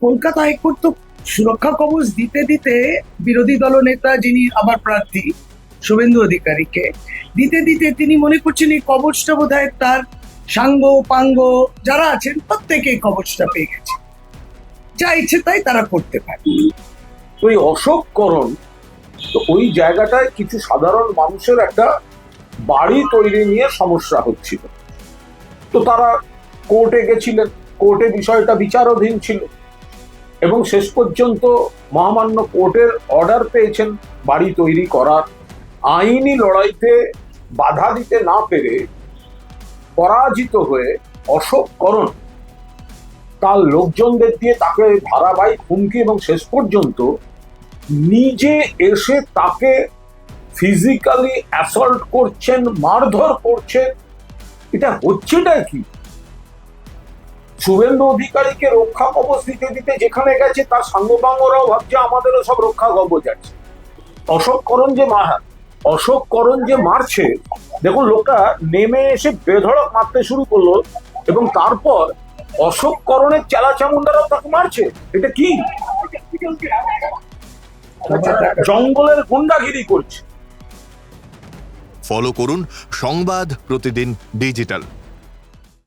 Kolkata high court তো সুরক্ষা কবচ দিতে দিতে বিরোধী দলনেতা যিনি আবার প্রার্থী শুভেন্দু অধিকারীকে দিতে দিতে তিনি মনে করছেন এই কবচটা বোধহয় তার সাঙ্গ পাঙ্গ যারা আছেন প্রত্যেকে এই কবচটা পেয়ে গেছে, যা ইচ্ছে তাই তারা করতে পারে। ওই অশোককরণ, তো ওই জায়গাটায় কিছু সাধারণ মানুষের একটা বাড়ি তৈরি নিয়ে সমস্যা হচ্ছিল। তো তারা কোর্টে গেছিলেন, কোর্টে বিষয়টা বিচারাধীন ছিল এবং শেষ পর্যন্ত মহামান্য কোর্টের অর্ডার পেয়েছেন বাড়ি তৈরি করার। আইনি লড়াইতে বাধা দিতে না পেরে পরাজিত হয়ে অশোককরণ তার লোকজনদের দিয়ে তাকে ধারাবাহিক হুমকি এবং শেষ পর্যন্ত নিজে এসে তাকে ফিজিক্যালি অ্যাসল্ট করছেন, মারধর করছেন। এটা হচ্ছেটা কি? শুভেন্দু অধিকারীকে রক্ষা কবচ দিতে দিতে যেখানে গেছে তার সাঙ্গপাঙ্গরাও ভাবছে আমাদেরও সব রক্ষা কবচ আছে। অশোককরণ যে মারছে, দেখুন লোকটা নেমে এসে বেধড়ক মারতে শুরু করলো এবং তারপর অশোককরণের চেলা চামুন্ডারাও তাকে মারছে। এটা কি? জঙ্গলের গুন্ডাগিরি করছে। ফলো করুন সংবাদ প্রতিদিন ডিজিটাল।